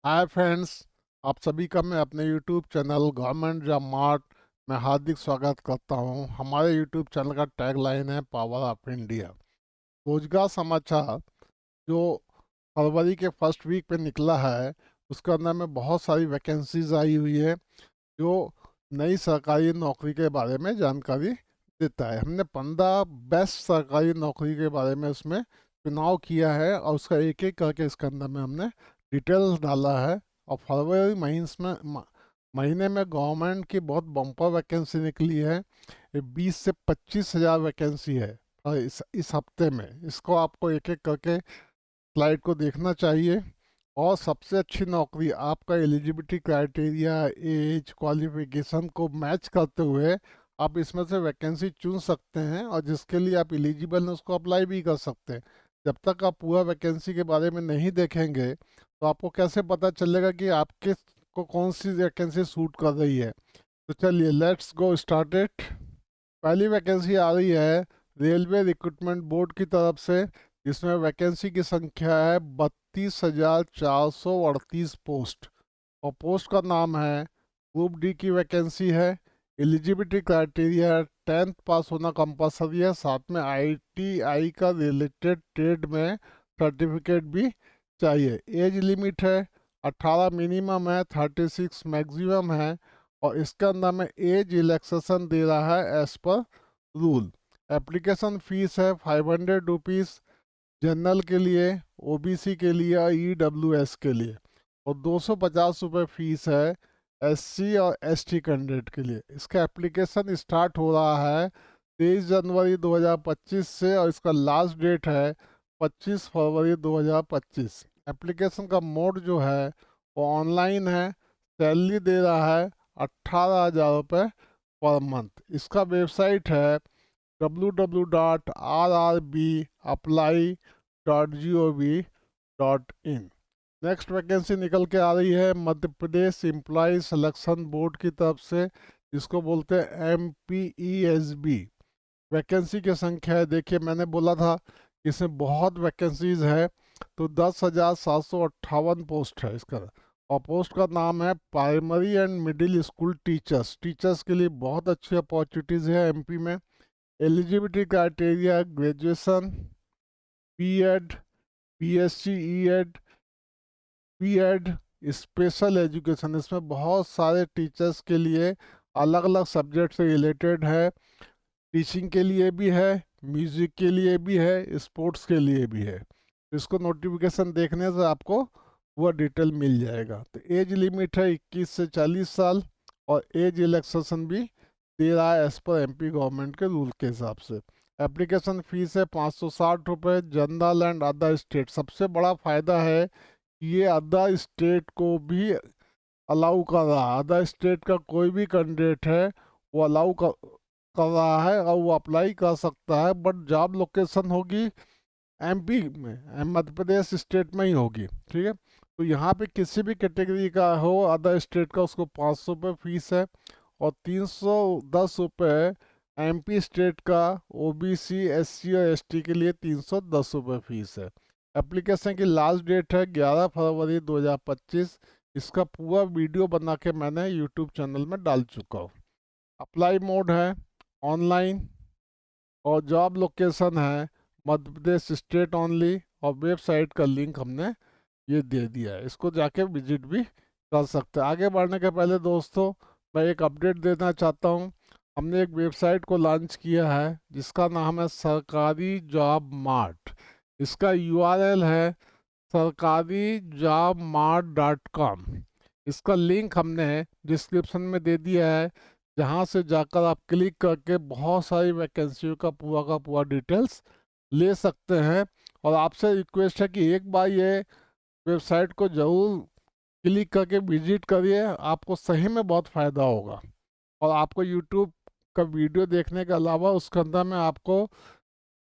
Hi friends, आप सभी का मैं अपने YouTube channel government job mart में हार्दिक स्वागत करता हूं। हमारे यूट्यूब चैनल का टैगलाइन है पावर ऑफ इंडिया। रोजगार समाचार जो फरवरी के फर्स्ट वीक पे निकला है, उसके अंदर में बहुत सारी वैकेंसीज आई हुई है जो नई सरकारी नौकरी के बारे में जानकारी देता है। हमने 15 बेस्ट सरकारी नौकरी के बारे में उसमें चुनाव किया है और उसका एक एक करके इसके अंदर में हमने डिटेल्स डाला है। और फरवरी महीने में गवर्नमेंट की बहुत बम्पर वैकेंसी निकली है। ये 20 से 25 हज़ार वैकेंसी है। और इस हफ्ते में इसको आपको एक एक करके स्लाइड को देखना चाहिए। और सबसे अच्छी नौकरी आपका एलिजिबिलिटी क्राइटेरिया, एज, क्वालिफिकेशन को मैच करते हुए आप इसमें से वैकेंसी चुन सकते हैं और जिसके लिए आप एलिजिबल हैं उसको अप्लाई भी कर सकते हैं। जब तक आप पूरा वैकेंसी के बारे में नहीं देखेंगे तो आपको कैसे पता चलेगा कि आपके को कौन सी वैकेंसी सूट कर रही है। तो चलिए लेट्स गो स्टार्टेड। पहली वैकेंसी आ रही है रेलवे रिक्रूटमेंट बोर्ड की तरफ से, जिसमें वैकेंसी की संख्या है 32,438 पोस्ट। और पोस्ट का नाम है ग्रुप डी की वैकेंसी है। एलिजिबिलिटी क्राइटेरिया 10th पास होना कंपलसरी है, साथ में आईटीआई का रिलेटेड ट्रेड में सर्टिफिकेट भी चाहिए। एज लिमिट है 18 मिनिमम है, 36 मैक्सिमम है। और इसके अंदर में एज रिलैक्सेशन दे रहा है एज पर रूल। एप्लीकेशन फीस है 500 रुपीज़ जनरल के लिए, ओबीसी के लिए और ईडब्ल्यूएस के लिए। और 250 रुपये फीस है एससी और एसटी कैंडिडेट के लिए। इसका एप्लीकेशन स्टार्ट हो रहा है 23 जनवरी 2025 से और इसका लास्ट डेट है 25 फरवरी 2025। एप्लीकेशन का मोड जो है वो ऑनलाइन है। सैलरी दे रहा है 18,000 रुपये पर मंथ। इसका वेबसाइट है www.rrbapply.gov.in। नेक्स्ट वैकेंसी निकल के आ रही है Madhya Pradesh employ selection board की तरफ से, जिसको बोलते हैं MPESB। वैकेंसी की संख्या है, देखिए मैंने बोला था कि इसमें बहुत वैकेंसीज है, तो 10,758 पोस्ट है इसका। और पोस्ट का नाम है primary and middle school teachers. Teachers के लिए बहुत अच्छी अपॉर्चुनिटीज़ है एमपी में। Eligibility criteria graduation, BEd, BSc, ईएड, बीएड, स्पेशल एजुकेशन। इसमें बहुत सारे टीचर्स के लिए अलग अलग सब्जेक्ट से रिलेटेड है। टीचिंग के लिए भी है, म्यूजिक के लिए भी है, स्पोर्ट्स के लिए भी है। इसको नोटिफिकेशन देखने से आपको वह डिटेल मिल जाएगा। तो एज लिमिट है 21 से 40 साल और एज रिलैक्सेशन भी दे रहा है एज पर एमपी गवर्नमेंट के रूल के हिसाब से। एप्लीकेशन फीस है 560 रुपये जनरल एंड अदर स्टेट। सबसे बड़ा फायदा है कि ये अदर स्टेट को भी अलाउ कर रहा है। अदर स्टेट का कोई भी कैंडिडेट है वो अलाउ कर रहा है और वो अप्लाई कर सकता है, बट जॉब लोकेशन होगी एमपी में, मध्य प्रदेश स्टेट में ही होगी। ठीक है, तो यहाँ पे किसी भी कैटेगरी का हो अदर स्टेट का, उसको 500 रुपये फीस है। और 310 रुपये एमपी स्टेट का, ओबीसी, एससी और एसटी के लिए 310 रुपये फीस है। एप्लीकेशन की लास्ट डेट है 11 फरवरी 2025। इसका पूरा वीडियो बना के मैंने यूट्यूब चैनल में डाल चुका हूँ। अप्लाई मोड है ऑनलाइन और जॉब लोकेशन है मध्य प्रदेश स्टेट ओनली। और वेबसाइट का लिंक हमने ये दे दिया है, इसको जाके विजिट भी कर सकते हैं। आगे बढ़ने के पहले दोस्तों मैं एक अपडेट देना चाहता हूँ। हमने एक वेबसाइट को लॉन्च किया है जिसका नाम है सरकारी जॉब मार्ट। इसका यूआरएल है sarkarijobmart.com। इसका लिंक हमने डिस्क्रिप्शन में दे दिया है, जहाँ से जाकर आप क्लिक करके बहुत सारी वैकेंसियों का पूरा डिटेल्स ले सकते हैं। और आपसे रिक्वेस्ट है कि एक बार ये वेबसाइट को ज़रूर क्लिक करके विजिट करिए, आपको सही में बहुत फ़ायदा होगा। और आपको यूट्यूब का वीडियो देखने के अलावा उसके अंदर में आपको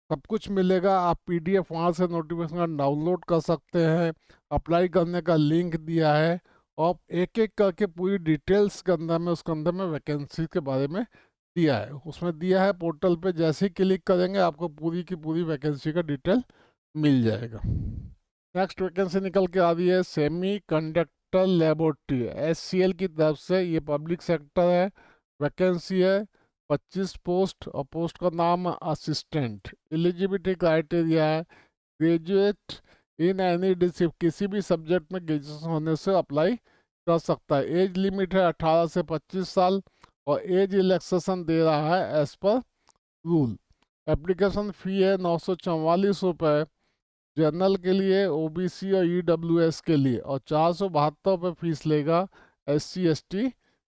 सब कुछ मिलेगा। आप पीडीएफ वहाँ से नोटिफिकेशन डाउनलोड कर सकते हैं। अप्लाई करने का लिंक दिया है और एक एक करके पूरी डिटेल्स के अंदर में उसके अंदर में वैकेंसी के बारे में दिया है। उसमें दिया है पोर्टल पे, जैसे ही क्लिक करेंगे आपको पूरी की पूरी वैकेंसी का डिटेल मिल जाएगा। नेक्स्ट वैकेंसी निकल के आ रही है सेमी कंडक्टर लेबोरेटरी SCL की तरफ से, ये पब्लिक सेक्टर है, वैकेंसी है 25 पोस्ट और पोस्ट का नाम असिस्टेंट। एलिजिबिलिटी क्राइटेरिया है ग्रेजुएट इन एनी डिसिप्लिन, किसी भी सब्जेक्ट में ग्रेजुएशन होने से अप्लाई कर सकता है। एज लिमिट है 18 से 25 साल और एज रिलैक्सेशन दे रहा है एज पर रूल। एप्लीकेशन फ़ी है 944 रुपये जनरल के लिए, OBC और EWS के लिए, और 472 रुपये फीस लेगा SC/ST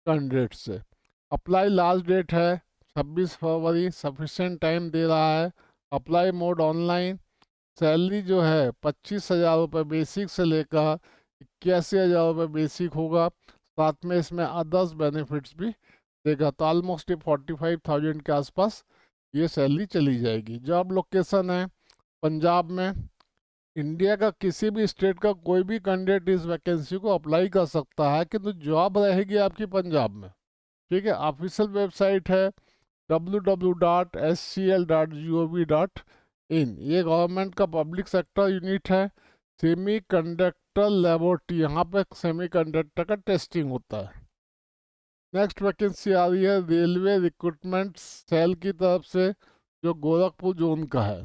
कैंडिडेट से। अप्लाई लास्ट डेट है 26 फरवरी, सफिशेंट टाइम दे रहा है। Apply mode online. सैलरी जो है 25,000 रुपये बेसिक से लेकर 81,000 रुपये बेसिक होगा, साथ में इसमें अदर्स बेनिफिट्स भी देगा, तो ऑलमोस्ट 45,000 के आसपास ये सैलरी चली जाएगी। जॉब लोकेशन है पंजाब में। इंडिया का किसी भी स्टेट का कोई भी कैंडिडेट इस वैकेंसी को अप्लाई कर सकता है, किंतु जॉब रहेगी आपकी पंजाब में। ठीक है, ऑफिशियल वेबसाइट है www.scl.gov.in। ये गवर्नमेंट का पब्लिक सेक्टर यूनिट है। सेमी कंडक्टर लेबोरेटरी, यहाँ पे सेमी कंडक्टर का टेस्टिंग होता है। नेक्स्ट वैकेंसी आ रही है रेलवे रिक्रूटमेंट सेल की तरफ से, जो गोरखपुर जोन का है।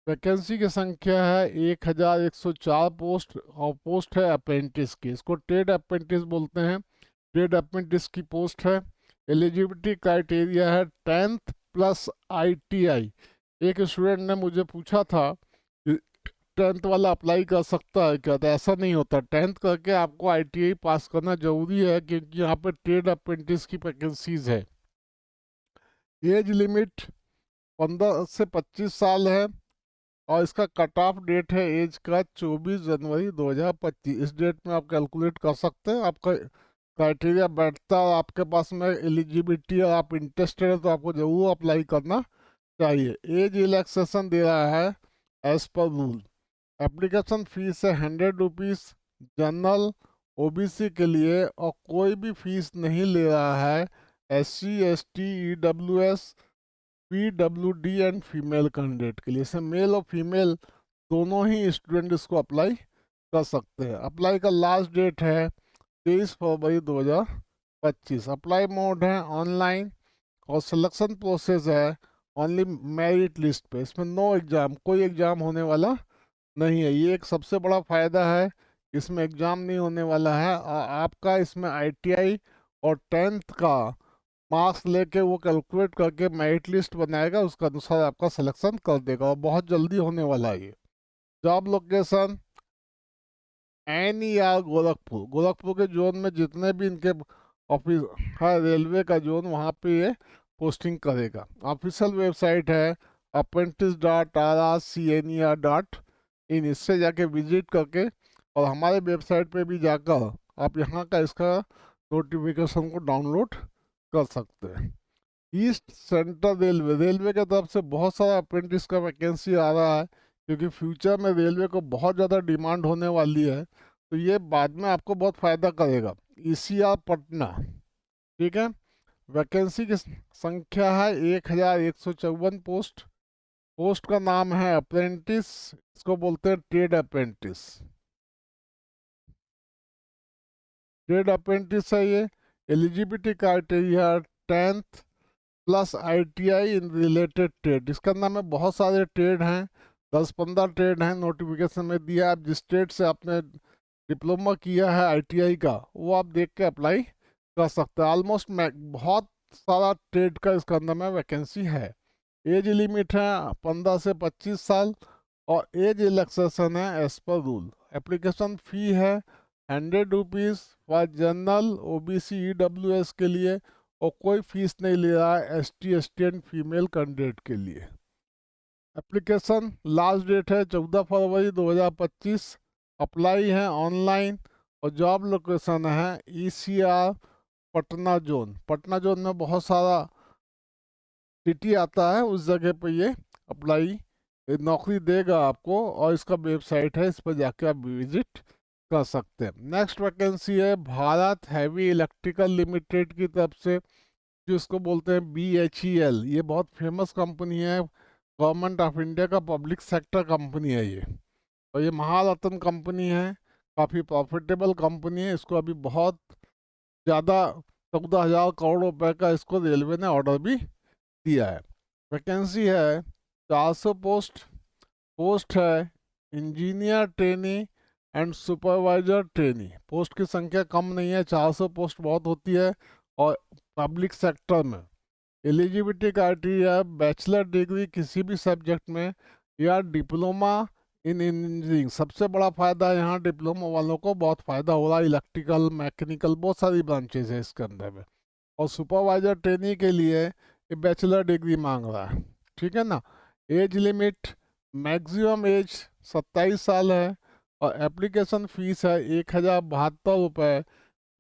वैकेंसी की संख्या है 1104 पोस्ट और पोस्ट है अप्रेंटिस की, इसको ट्रेड अप्रेंटिस बोलते हैं। ट्रेड अप्रेंटिस की पोस्ट है। एलिजिबिलिटी क्राइटेरिया है 10th प्लस ITI। एक स्टूडेंट ने मुझे पूछा था कि 10th वाला अप्लाई कर सकता है क्या, तो ऐसा नहीं होता। 10th करके आपको ITI पास करना जरूरी है, क्योंकि यहाँ पे ट्रेड अप्रेंटिस की वैकेंसीज है। एज लिमिट 15 से 25 साल है और इसका कट ऑफ डेट है एज का 24 जनवरी 2025। इस डेट में आप कैलकुलेट कर सकते हैं, आपका क्राइटेरिया बैठता है, आपके पास में एलिजिबिलिटी और आप इंटरेस्टेड है तो आपको जरूर अप्लाई करना चाहिए। एज रिलैक्सेशन दे रहा है एज पर रूल। एप्लीकेशन फीस है 100 रुपीज़ जनरल OBC के लिए, और कोई भी फीस नहीं ले रहा है SC ST EWS PWD and female candidate के लिए। इसमें मेल और फीमेल दोनों ही स्टूडेंट इसको अप्लाई कर सकते हैं। अप्लाई का लास्ट डेट है 23 फरवरी 2025। अप्लाई मोड है ऑनलाइन और सिलेक्शन प्रोसेस है ओनली मेरिट लिस्ट पे। इसमें नो एग्ज़ाम, कोई एग्ज़ाम होने वाला नहीं है। ये एक सबसे बड़ा फ़ायदा है, इसमें एग्ज़ाम नहीं होने वाला है, और आपका इसमें ITI और 10th का मार्क्स लेके वो कैलकुलेट करके मेरिट लिस्ट बनाएगा, उसके अनुसार आपका सिलेक्शन कर देगा, और बहुत जल्दी होने वाला है ये। Job location NER Gorakhpur, Gorakhpur के जोन में जितने भी इनके ऑफिस है रेलवे का जोन, वहाँ पे ये पोस्टिंग करेगा। ऑफिशियल वेबसाइट है apprentice.rrcner.in। इससे जाके विजिट करके और हमारे वेबसाइट पे भी जाकर आप यहाँ का इसका नोटिफिकेशन को डाउनलोड कर सकते हैं। ईस्ट सेंट्रल रेलवे, रेलवे की तरफ से बहुत सारा अप्रेंटिस का वैकेंसी आ रहा है, क्योंकि फ्यूचर में रेलवे को बहुत ज़्यादा डिमांड होने वाली है, तो ये बाद में आपको बहुत फ़ायदा करेगा। ECR पटना, ठीक है। वैकेंसी की संख्या है 1154 पोस्ट। पोस्ट का नाम है अप्रेंटिस, इसको बोलते हैं ट्रेड अप्रेंटिस। ट्रेड अप्रेंटिस है ये। Eligibility criteria 10th plus ITI in related trade. इसके अंदर में बहुत सारे ट्रेड हैं, 10-15 ट्रेड हैं, नोटिफिकेशन में दिया। आप जिस ट्रेड से आपने डिप्लोमा किया है ITI का, वो आप देख के अप्लाई कर सकते हैं। ऑलमोस्ट बहुत सारा ट्रेड का इसके अंदर में वैकेंसी है। एज लिमिट है 15 से 25 साल और एज रिलैक्सेशन है एज पर रूल। एप्लीकेशन फ़ी है 100 rupees for general OBC EWS के लिए, और कोई फीस नहीं ले रहा है ST ST and female candidate के लिए। एप्लीकेशन लास्ट डेट है 14 फरवरी 2025। अप्लाई है ऑनलाइन और जॉब लोकेशन है ECR Patna zone. Patna zone में बहुत सारा सिटी आता है, उस जगह पे ये अप्लाई नौकरी देगा आपको, और इसका वेबसाइट है, इस पर जाके आप विजिट कर सकते हैं। नेक्स्ट वैकेंसी है भारत हैवी इलेक्ट्रिकल लिमिटेड की तरफ से, जिसको बोलते हैं BHEL। ये बहुत फेमस कंपनी है, गवर्नमेंट ऑफ इंडिया का पब्लिक सेक्टर कंपनी है ये, और ये महारत्न कंपनी है। काफ़ी प्रॉफिटेबल कंपनी है, इसको अभी बहुत ज़्यादा 14,000 करोड़ रुपए का इसको रेलवे ने ऑर्डर भी दिया है। वैकेंसी है 400 पोस्ट। पोस्ट है engineer trainee and supervisor trainee. Post की संख्या कम नहीं है, 400 पोस्ट बहुत होती है। और पब्लिक सेक्टर में एलिजिबिलिटी क्राइटेरिया बैचलर डिग्री किसी भी सब्जेक्ट में या डिप्लोमा इन इंजीनियरिंग। सबसे बड़ा फ़ायदा यहाँ डिप्लोमा वालों को बहुत फ़ायदा हो रहा है, इलेक्ट्रिकल मैकेनिकल बहुत सारी ब्रांचेज है इसके अंदर में। और सुपरवाइजर ट्रेनी के लिए ये बैचलर डिग्री मांग रहा है, ठीक है ना। एज लिमिट मैक्सिमम एज 27 साल है। और एप्लीकेशन फ़ीस है 1,072 रुपये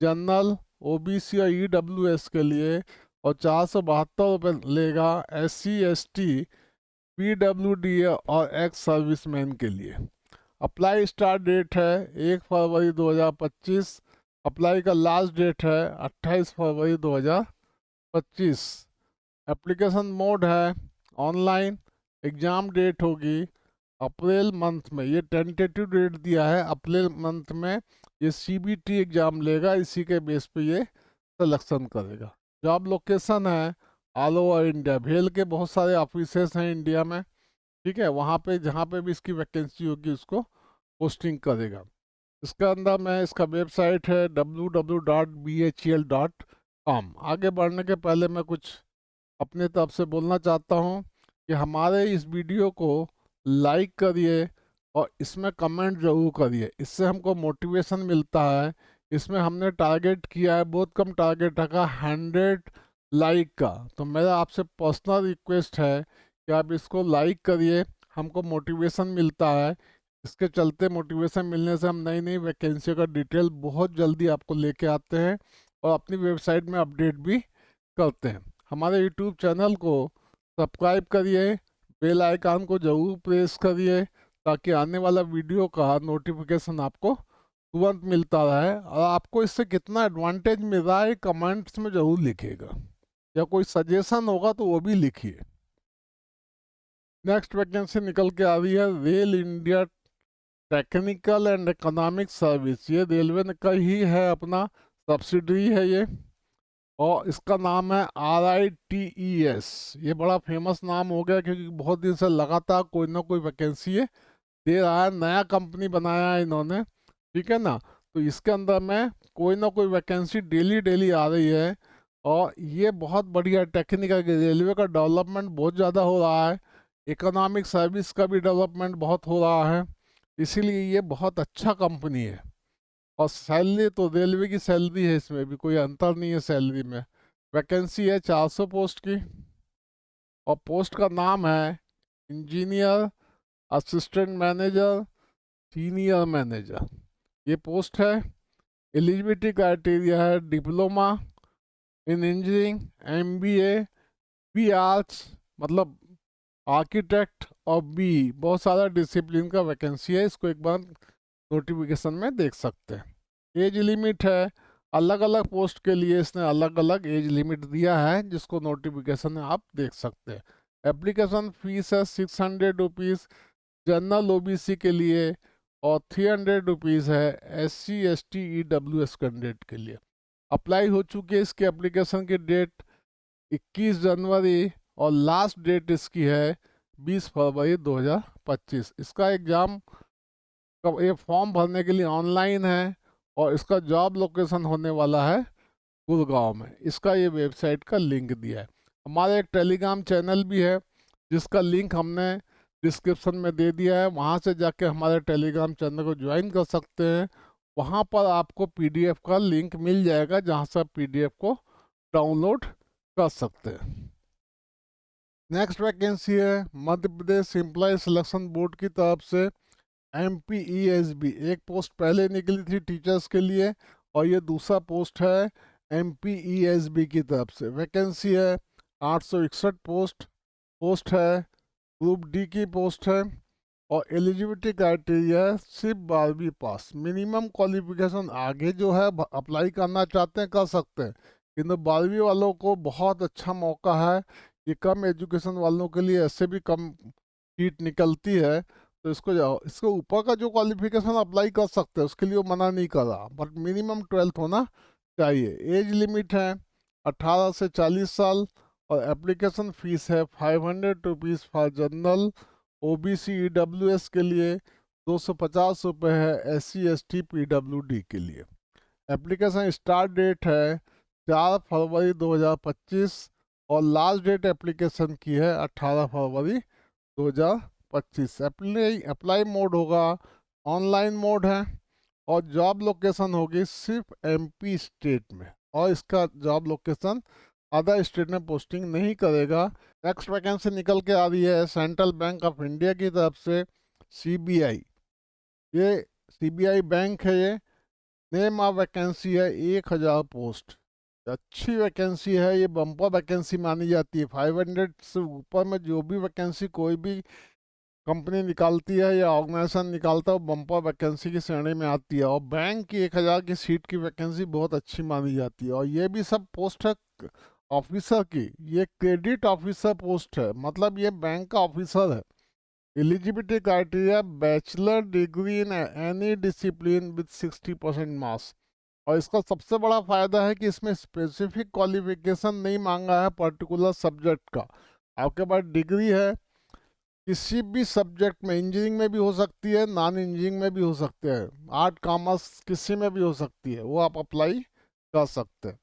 जनरल, ओबीसी और ईडब्ल्यूएस के लिए। और 472 रुपये लेगा SC ST PWD और एक्स सर्विसमैन के लिए। अप्लाई स्टार्ट डेट है 1 फरवरी 2025। अप्लाई का लास्ट डेट है 28 फरवरी 2025। एप्लीकेशन मोड है ऑनलाइन। एग्ज़ाम डेट होगी अप्रैल मंथ में, ये टेंटेटिव डेट दिया है अप्रैल मंथ में। ये CBT एग्ज़ाम लेगा, इसी के बेस पे ये सिलेक्शन करेगा। जॉब लोकेशन है ऑल ओवर इंडिया, भेल के बहुत सारे ऑफिसेस हैं इंडिया में, ठीक है। वहाँ पे जहाँ पे भी इसकी वैकेंसी होगी उसको पोस्टिंग करेगा। इसका अंदर में इसका वेबसाइट है www.bhel.com। आगे बढ़ने के पहले मैं कुछ अपने तरफ से बोलना चाहता हूँ कि हमारे इस वीडियो को लाइक करिए और इसमें कमेंट ज़रूर करिए, इससे हमको मोटिवेशन मिलता है। इसमें हमने टारगेट किया है, बहुत कम टारगेट रखा 100 लाइक का। तो मेरा आपसे पर्सनल रिक्वेस्ट है कि आप इसको लाइक करिए, हमको मोटिवेशन मिलता है। इसके चलते मोटिवेशन मिलने से हम नई नई वैकेंसी का डिटेल बहुत जल्दी आपको लेके आते हैं और अपनी वेबसाइट में अपडेट भी करते हैं। हमारे यूट्यूब चैनल को सब्सक्राइब करिए, बेल आइकन को ज़रूर प्रेस करिए ताकि आने वाला वीडियो का नोटिफिकेशन आपको तुरंत मिलता रहे। और आपको इससे कितना एडवांटेज मिल रहा है कमेंट्स में ज़रूर लिखिएगा, या कोई सजेशन होगा तो वो भी लिखिए। नेक्स्ट वैकेंसी निकल के आ रही है rail India technical and economic service. ये रेलवे का ही है, अपना सब्सिडरी है ये। और इसका नाम है RITES। ये बड़ा फेमस नाम हो गया क्योंकि बहुत दिन से लगातार कोई ना कोई वैकेंसी ये दे रहा है। नया कंपनी बनाया है इन्होंने, ठीक है ना। तो इसके अंदर में कोई ना कोई वैकेंसी डेली डेली आ रही है। और ये बहुत बढ़िया टेक्निकल, रेलवे का डेवलपमेंट बहुत ज़्यादा हो रहा है, इकोनॉमिक सर्विस का भी डेवलपमेंट बहुत हो रहा है, इसीलिए ये बहुत अच्छा कंपनी है। और सैलरी तो रेलवे की सैलरी है, इसमें भी कोई अंतर नहीं है सैलरी में। वैकेंसी है 400 पोस्ट की। और पोस्ट का नाम है engineer, assistant manager, senior manager, ये पोस्ट है। एलिजिबिलिटी क्राइटेरिया है diploma in engineering, MBA, B arts मतलब आर्किटेक्ट, और बी बहुत सारा डिसिप्लिन का वैकेंसी है। इसको एक बार नोटिफिकेशन में देख सकते हैं। एज लिमिट है, अलग अलग पोस्ट के लिए इसने अलग अलग एज लिमिट दिया है, जिसको नोटिफिकेशन में आप देख सकते हैं। एप्लीकेशन फीस है 600 रुपीज़ जनरल OBC के लिए, और 300 रुपीज़ है SC ST EWS कैंडिडेट के लिए। अप्लाई हो चुकी है इसकी एप्लीकेशन की डेट 21 जनवरी, और लास्ट डेट इसकी है 20 फरवरी 2025। इसका एग्ज़ाम कब, ये फॉर्म भरने के लिए ऑनलाइन है। और इसका जॉब लोकेशन होने वाला है गुड़गांव में। इसका ये वेबसाइट का लिंक दिया है। हमारा एक टेलीग्राम चैनल भी है जिसका लिंक हमने डिस्क्रिप्शन में दे दिया है, वहाँ से जाके हमारे टेलीग्राम चैनल को ज्वाइन कर सकते हैं। वहाँ पर आपको PDF का लिंक मिल जाएगा जहाँ से आप PDF को डाउनलोड कर सकते हैं। नेक्स्ट वैकेंसी है Madhya Pradesh employ selection board की तरफ से MPESB। एक पोस्ट पहले निकली थी टीचर्स के लिए, और ये दूसरा पोस्ट है MPESB की तरफ से। वैकेंसी है 861 पोस्ट है, ग्रुप D की पोस्ट है। और एलिजिबिलिटी क्राइटेरिया सिर्फ 12वीं पास। मिनिमम क्वालिफिकेशन आगे जो है अप्लाई करना चाहते हैं कर सकते हैं, किंतु 12वीं वालों को बहुत अच्छा मौका है। ये कम एजुकेशन वालों के लिए ऐसे भी कम सीट निकलती है, तो तो इसके ऊपर का जो क्वालिफिकेशन अप्लाई कर सकते हैं उसके लिए वो मना नहीं कर रहा, बट मिनिमम 12th होना चाहिए। एज लिमिट है 18 से 40 साल, और एप्लीकेशन फीस है 500 rupees for general, OBC EWS के लिए 250 रुपये है, SC ST PWD के लिए। एप्लीकेशन स्टार्ट डेट है 4 फरवरी 2025, और लास्ट डेट एप्लीकेशन की है 18 फरवरी 2025। अप्लाई मोड होगा ऑनलाइन मोड है, और जॉब लोकेशन होगी सिर्फ MP स्टेट में, और इसका जॉब लोकेशन अदर स्टेट में पोस्टिंग नहीं करेगा। नेक्स्ट वैकेंसी निकल के आ रही है सेंट्रल बैंक ऑफ इंडिया की तरफ से, CBI। ये CBI बैंक है, ये नेम ऑफ वैकेंसी है 1000 पोस्ट। अच्छी वैकेंसी है, ये बम्पर वैकेंसी मानी जाती है। 500 से ऊपर में जो भी वैकेंसी कोई भी कंपनी निकालती है या ऑर्गेनाइजेशन निकालता है वो बम्पर वैकेंसी की श्रेणी में आती है, और बैंक की 1000 की सीट की वैकेंसी बहुत अच्छी मानी जाती है। और ये भी सब पोस्ट है ऑफिसर की, ये क्रेडिट ऑफिसर पोस्ट है, मतलब ये बैंक का ऑफिसर है। Eligibility criteria bachelor degree in any discipline with 60% marks. और इसका सबसे बड़ा फायदा है कि इसमें स्पेसिफिक क्वालिफिकेशन नहीं मांगा है पर्टिकुलर सब्जेक्ट का। आपके पास डिग्री है किसी भी सब्जेक्ट में, इंजीनियरिंग में भी हो सकती है, नॉन इंजीनियरिंग में भी हो सकते हैं, आर्ट कॉमर्स किसी में भी हो सकती है, वो आप अप्लाई कर सकते हैं।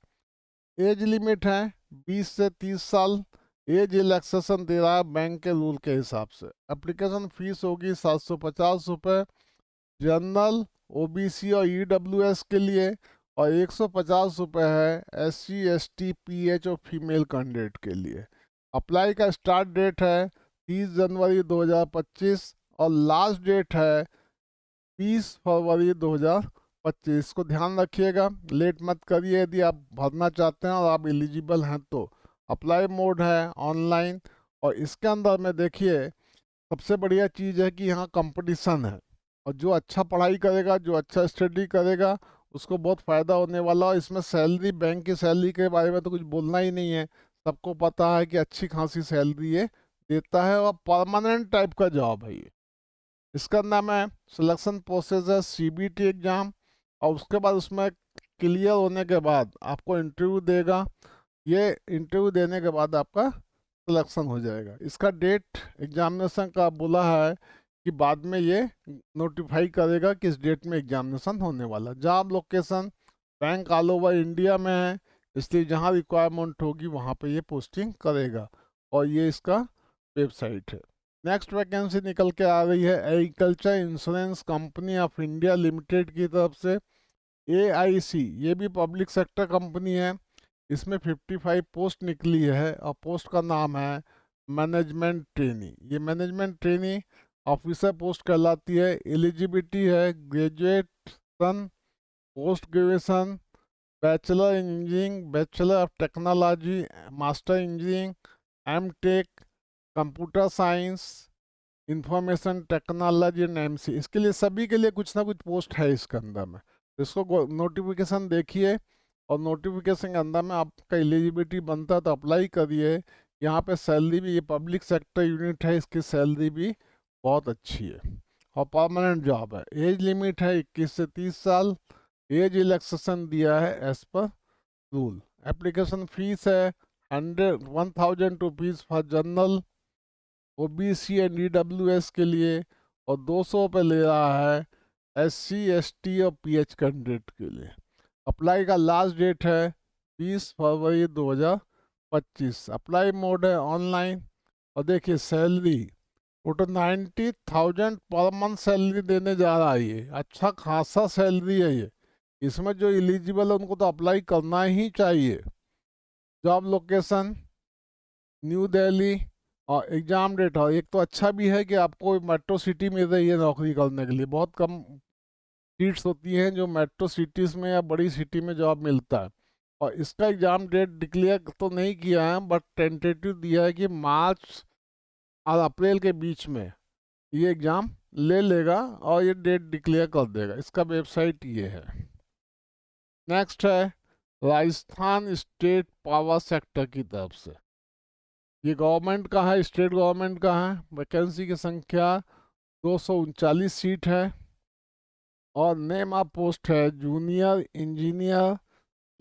एज लिमिट है 20 से 30 साल। एज रिलैक्सेशन दे रहा है बैंक के रूल के हिसाब से। एप्लीकेशन फीस होगी 750 रुपये जनरल, ओबीसी और ईडब्ल्यूएस के लिए, और 150 रुपये है SC ST PH और फीमेल कैंडिडेट के लिए। अप्लाई का स्टार्ट डेट है 30 जनवरी 2025, और लास्ट डेट है 20 फरवरी 2025। इसको ध्यान रखिएगा, लेट मत करिए यदि आप भरना चाहते हैं और आप एलिजिबल हैं तो। अप्लाई मोड है ऑनलाइन, और इसके अंदर में देखिए सबसे बढ़िया चीज़ है कि यहाँ कंपटीशन है, और जो अच्छा पढ़ाई करेगा, जो अच्छा स्टडी करेगा, उसको बहुत फ़ायदा होने वाला। और इसमें सैलरी, बैंक की सैलरी के बारे में तो कुछ बोलना ही नहीं है, सबको पता है कि अच्छी खासी सैलरी ये देता है, और परमानेंट टाइप का जॉब है ये। इसका नाम है सिलेक्शन प्रोसेस है CBT एग्ज़ाम, और उसके बाद उसमें क्लियर होने के बाद आपको इंटरव्यू देगा। ये इंटरव्यू देने के बाद आपका सिलेक्शन हो जाएगा। इसका डेट एग्जामिनेशन का बोला है कि बाद में ये नोटिफाई करेगा किस डेट में एग्जामिनेशन होने वाला। Job location bank all over India में है, इसलिए जहाँ रिक्वायरमेंट होगी वहाँ पे ये पोस्टिंग करेगा, और ये इसका वेबसाइट है। नेक्स्ट वैकेंसी निकल के आ रही है agriculture insurance company of India limited की तरफ से, AIC। ये भी पब्लिक सेक्टर कंपनी है। इसमें 55 पोस्ट निकली है, और पोस्ट का नाम है मैनेजमेंट ट्रेनी। ये मैनेजमेंट ट्रेनी ऑफिसर पोस्ट कहलाती है। एलिजिबिलिटी है graduation, post graduation, bachelor in engineering, bachelor of technology, master engineering, MTech, computer science, information technology and MC। इसके लिए सभी के लिए कुछ ना कुछ पोस्ट है इसके अंदर में। तो इसको नोटिफिकेशन देखिए, और नोटिफिकेशन के अंदर में आपका एलिजिबिलिटी बनता है तो अप्लाई करिए। यहाँ पे सैलरी भी, ये पब्लिक सेक्टर यूनिट है, इसकी सैलरी भी बहुत अच्छी है, और परमानेंट जॉब है। एज लिमिट है 21 से 30 साल। एज रिलैक्सेशन दिया है एज पर रूल। एप्लीकेशन फीस है 1000 for general, OBC and EWS के लिए, और 200 रुपये ले रहा है SC ST और PH कैंडिडेट के लिए। अप्लाई का लास्ट डेट है 20 फरवरी 2025। अप्लाई मोड है ऑनलाइन, और देखिए salary total 90,000 per month salary देने जा रहा है। ये अच्छा खासा सैलरी है ये। इसमें जो एलिजिबल है उनको तो अप्लाई करना ही चाहिए। जॉब लोकेशन न्यू दिल्ली, और एग्ज़ाम डेट। और एक तो अच्छा भी है कि आपको मेट्रो सिटी मिल रही है नौकरी करने के लिए। बहुत कम सीट्स होती हैं जो मेट्रो सिटीज़ में या बड़ी सिटी में जॉब मिलता है। और इसका एग्ज़ाम डेट डिक्लेयर तो नहीं किया है, बट टेंटेटिव दिया है कि मार्च और अप्रैल के बीच में ये एग्ज़ाम ले लेगा, और ये डेट डिक्लेयर कर देगा। इसका वेबसाइट ये है। नेक्स्ट है राजस्थान स्टेट पावर सेक्टर की तरफ से। ये गवर्नमेंट का है, स्टेट गवर्नमेंट का है। वैकेंसी की संख्या 239 सीट है। और नेम ऑफ पोस्ट है जूनियर इंजीनियर,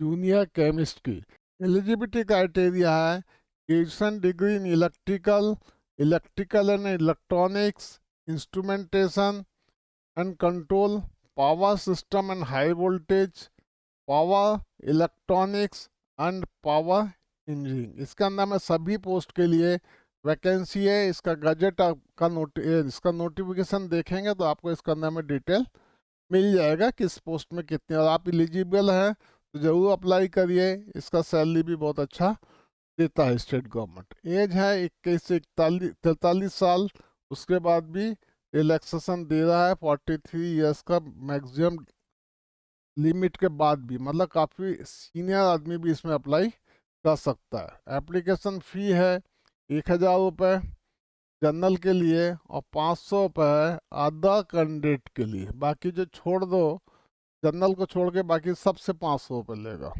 जूनियर केमिस्ट की। एलिजिबिलिटी क्राइटेरिया है graduation degree in electrical and electronics, instrumentation and control, power system and high voltage, power electronics and power engineering. इसके अंदर में सभी पोस्ट के लिए वैकेंसी है। इसका गजट का इसका नोटिफिकेशन देखेंगे तो आपको इसके अंदर में डिटेल मिल जाएगा किस पोस्ट में कितने, और आप एलिजिबल हैं तो ज़रूर अप्लाई करिए। इसका सैलरी भी बहुत अच्छा देता है स्टेट गवर्नमेंट। एज है 21 से 43 साल। उसके बाद भी रिलैक्सेशन दे रहा है 43 इयर्स का मैक्सिमम लिमिट के बाद भी, मतलब काफ़ी सीनियर आदमी भी इसमें अप्लाई कर सकता है। एप्लीकेशन फ़ी है 1000 रुपये जनरल के लिए और 500 रुपये अदर कैंडिडेट के लिए। बाकी जो छोड़ दो, जनरल को छोड़ के बाकी सबसे 500 रुपये लेगा।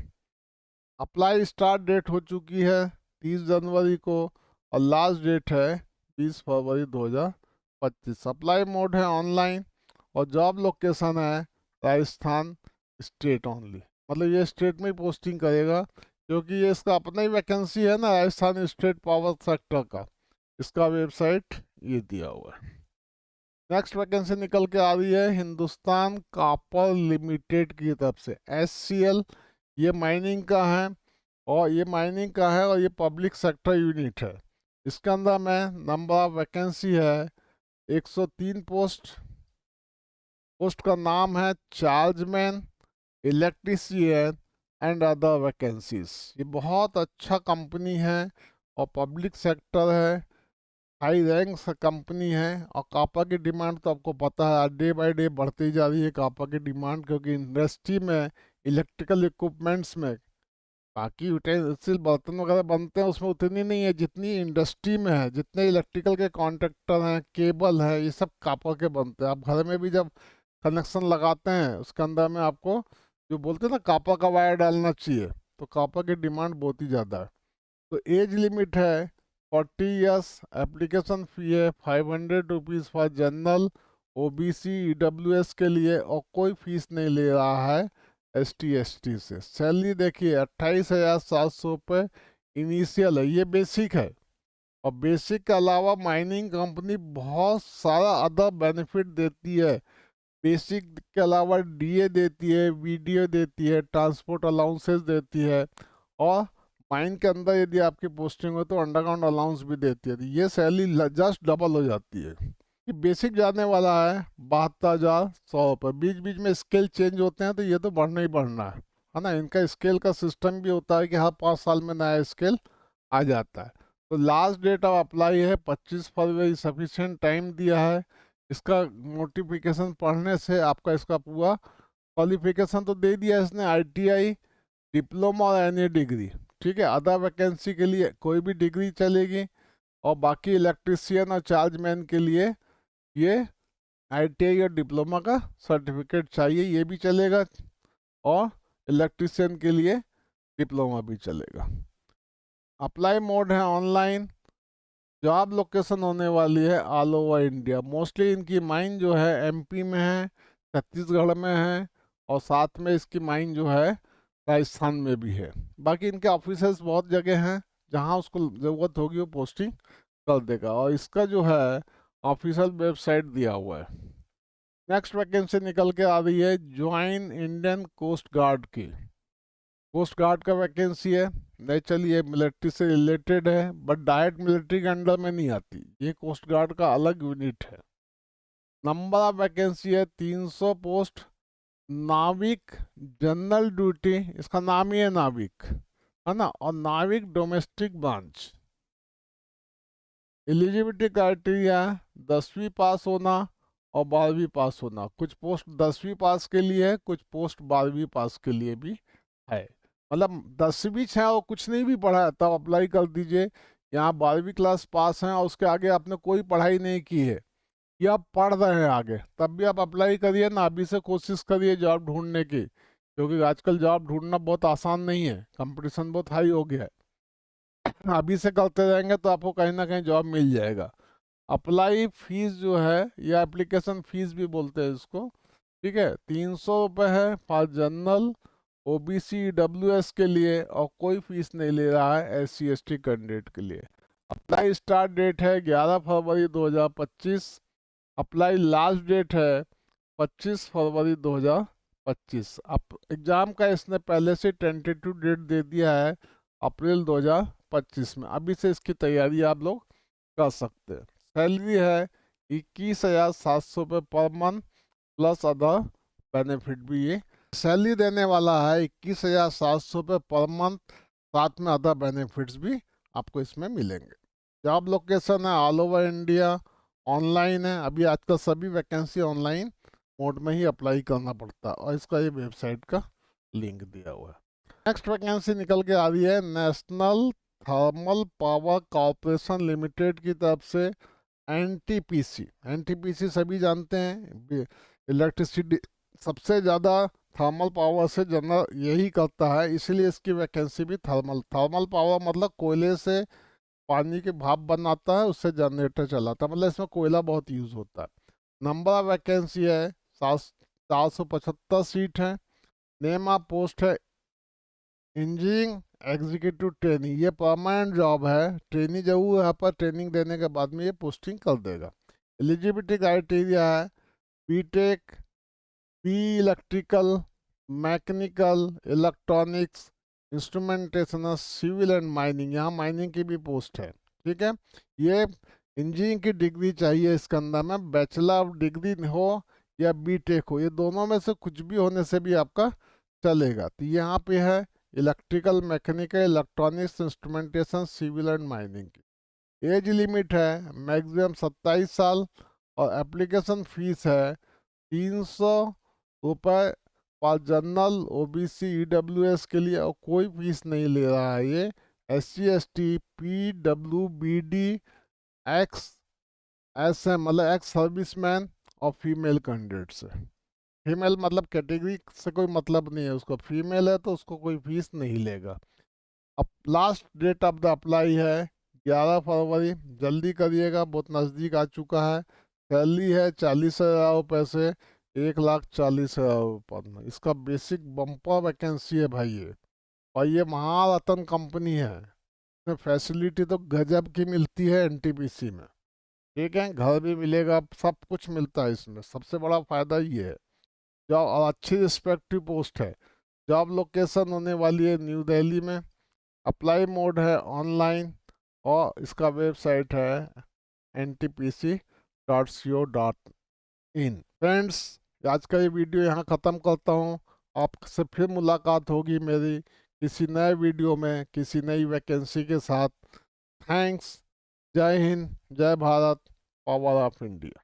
अप्लाई स्टार्ट डेट हो चुकी है 30 जनवरी को और लास्ट डेट है 20 फरवरी 2025। अप्लाई मोड है ऑनलाइन और जॉब लोकेशन है राजस्थान स्टेट ओनली, मतलब ये स्टेट में ही पोस्टिंग करेगा क्योंकि ये इसका अपना ही वैकेंसी है ना, राजस्थान स्टेट पावर सेक्टर का। इसका वेबसाइट ये दिया हुआ है। नेक्स्ट वैकेंसी निकल के आ रही है हिंदुस्तान कॉपर लिमिटेड की तरफ से, SCL। ये माइनिंग का है और ये पब्लिक सेक्टर यूनिट है। इसके अंदर में नंबर ऑफ वैकेंसी है 103 पोस्ट। पोस्ट का नाम है chargeman, electrician and other vacancies. ये बहुत अच्छा कंपनी है और पब्लिक सेक्टर है, हाई रैंक कंपनी है। और कॉपर की डिमांड तो आपको पता है डे बाय डे बढ़ती जा रही है कॉपर की डिमांड, क्योंकि इंडस्ट्री में इलेक्ट्रिकल इक्विपमेंट्स में बाकी यूटेंसिल बर्तन वगैरह बनते हैं उसमें उतनी नहीं है जितनी इंडस्ट्री में है। जितने इलेक्ट्रिकल के कॉन्ट्रैक्टर हैं, केबल है, ये सब कॉपर के बनते हैं। आप घर में भी जब कनेक्शन लगाते हैं उसके अंदर में आपको जो बोलते हैं ना कॉपर का वायर डालना चाहिए, तो कॉपर की डिमांड बहुत ही ज़्यादा है। तो एज लिमिट है 40 ईयर्स। एप्लीकेशन फ़ी है 500 rupees for general, OBC EWS के लिए, और कोई फीस नहीं ले रहा है ST ST से। सैलरी देखिए 28,700 रुपये इनिशियल है, ये बेसिक है। और बेसिक के अलावा माइनिंग कंपनी बहुत सारा अदर बेनिफिट देती है। बेसिक के अलावा DA देती है, VDO देती है, ट्रांसपोर्ट अलाउंसेस देती है, और माइन के अंदर यदि आपकी पोस्टिंग हो तो अंडरग्राउंड अलाउंस भी देती है। तो ये सैलरी जस्ट डबल हो जाती है। ये बेसिक जाने वाला है 72,100 रुपये। बीच बीच में स्केल चेंज होते हैं तो ये तो बढ़ना ही बढ़ना है ना। इनका स्केल का सिस्टम भी होता है कि हर 5 साल में नया स्केल आ जाता है। तो लास्ट डेट ऑफ अप्लाई है 25 फरवरी। सफिशिएंट टाइम दिया है। इसका नोटिफिकेशन पढ़ने से आपका इसका पूरा क्वालिफिकेशन तो दे दिया इसने, ITI, डिप्लोमा और NA डिग्री, ठीक है। अदर वैकेंसी के लिए कोई भी डिग्री चलेगी, और बाकी इलेक्ट्रीशियन और चार्जमैन के लिए ये ITI और डिप्लोमा का सर्टिफिकेट चाहिए, ये भी चलेगा। और इलेक्ट्रीशियन के लिए डिप्लोमा भी चलेगा। अप्लाई मोड है ऑनलाइन। जॉब लोकेशन होने वाली है ऑल ओवर इंडिया। मोस्टली इनकी माइन जो है MP में है, छत्तीसगढ़ में है, और साथ में इसकी माइन जो है राजस्थान में भी है। बाकी इनके ऑफिसेस बहुत जगह हैं, जहां उसको ज़रूरत होगी वो पोस्टिंग कर देगा। और इसका जो है ऑफिशियल वेबसाइट दिया हुआ है। नेक्स्ट वैकेंसी निकल के आ रही है ज्वाइन इंडियन कोस्ट गार्ड की। कोस्ट गार्ड का वैकेंसी है। नेचुरली ये मिलिट्री से रिलेटेड है, बट डायरेक्ट मिलिट्री के अंडर में नहीं आती, ये कोस्ट गार्ड का अलग यूनिट है। नंबर ऑफ वैकेंसी है 300 पोस्ट। नाविक जनरल ड्यूटी, इसका नाम ही है नाविक, है ना। और नाविक डोमेस्टिक ब्रांच। एलिजिबिलिटी क्राइटेरिया 10वीं पास होना और 12वीं पास होना। कुछ पोस्ट 10वीं पास के लिए है, कुछ पोस्ट 12वीं पास के लिए भी है। मतलब 10वीं है और कुछ नहीं भी पढ़ा है तब अप्लाई कर दीजिए। यहाँ 12वीं क्लास पास हैं और उसके आगे आपने कोई पढ़ाई नहीं की है, या आप पढ़ रहे हैं आगे, तब भी आप अप्लाई करिए ना। अभी से कोशिश करिए जॉब ढूंढने की, क्योंकि आजकल जॉब ढूंढना बहुत आसान नहीं है, कंपटीशन बहुत हाई हो गया है। अभी से करते रहेंगे तो आपको कहीं ना कहीं जॉब मिल जाएगा। अप्लाई फीस जो है, या एप्लीकेशन फीस भी बोलते हैं इसको, ठीक है, 300 रुपये है फॉर जनरल, ओबीसी डब्ल्यूएस के लिए, और कोई फीस नहीं ले रहा है SC ST कैंडिडेट के लिए। अप्लाई स्टार्ट डेट है 11 फरवरी 2025। अप्लाई लास्ट डेट है 25 फरवरी 2025। अब एग्ज़ाम का इसने पहले से टेंटेटिव डेट दे दिया है अप्रैल 2025 में। अभी से इसकी तैयारी आप लोग कर सकते हैं। सैलरी है 21,700 रुपये per month plus other benefit भी ये सैलरी देने वाला है। 21,700 रुपये पर मंथ, साथ में अदर बेनिफिट्स भी आपको इसमें मिलेंगे। जॉब लोकेशन है ऑल ओवर इंडिया, ऑनलाइन है। अभी आजकल सभी वैकेंसी ऑनलाइन मोड में ही अप्लाई करना पड़ता है, और इसका ये वेबसाइट का लिंक दिया हुआ है। नेक्स्ट वैकेंसी निकल के आ रही है national thermal power corporation limited की तरफ से NTPC। NTPC सभी जानते हैं, इलेक्ट्रिसिटी सबसे ज़्यादा थर्मल पावर से जनरल यही करता है, इसीलिए इसकी वैकेंसी भी थर्मल पावर मतलब कोयले से पानी के भाप बनाता है, उससे जनरेटर चलाता है, मतलब इसमें कोयला बहुत यूज़ होता है। नंबर ऑफ वैकेंसी है 475 सीट है। नेम ऑफ पोस्ट है इंजीनियरिंग एग्जीक्यूटिव ट्रेनिंग। ये परमानेंट जॉब है, ट्रेनिंग जरूर यहाँ पर ट्रेनिंग देने के बाद में ये पोस्टिंग कर देगा। एलिजिबिलिटी क्राइटेरिया है B Tech, B electrical, mechanical, electronics, instrumentation, civil and mining. यहाँ माइनिंग की भी पोस्ट है, ठीक है। ये इंजीनियरिंग की डिग्री चाहिए इसके अंदर में, बैचलर ऑफ डिग्री हो या बीटेक हो, ये दोनों में से कुछ भी होने से भी आपका चलेगा। तो यहाँ पे है electrical, mechanical, electronics, instrumentation, civil and mining की। एज लिमिट है मैक्सिमम 27 साल, और एप्लीकेशन फीस है 300 रुपये पर जनरल, OBC EWS के लिए, और कोई फीस नहीं ले रहा है ये। SC ST PWBD XSM मतलब एक्स सर्विसमैन और फीमेल कैंडिडेट से। फीमेल मतलब कैटेगरी से कोई मतलब नहीं है उसको, फीमेल है तो उसको कोई फीस नहीं लेगा। अब last date of the apply है 11 फरवरी, जल्दी करिएगा, बहुत नज़दीक आ चुका है। सैलरी है 40,000 रुपये से 1,40,000 रुपये में। इसका बेसिक बम्पर वैकेंसी है भाई ये, और ये महारत्न कंपनी है, इसमें फैसिलिटी तो गजब की मिलती है NTPC में, ठीक है। घर भी मिलेगा, सब कुछ मिलता है इसमें, सबसे बड़ा फायदा ये है। जॉब और अच्छी रिस्पेक्टिव पोस्ट है। जॉब लोकेशन होने वाली है न्यू दिल्ली में। अप्लाई मोड है ऑनलाइन, और इसका वेबसाइट है ntpc.co.in। फ्रेंड्स, आज का ये वीडियो यहाँ ख़त्म करता हूँ। आपसे फिर मुलाकात होगी मेरी किसी नए वीडियो में, किसी नई वैकेंसी के साथ। थैंक्स। जय हिंद, जय भारत, पावर ऑफ इंडिया।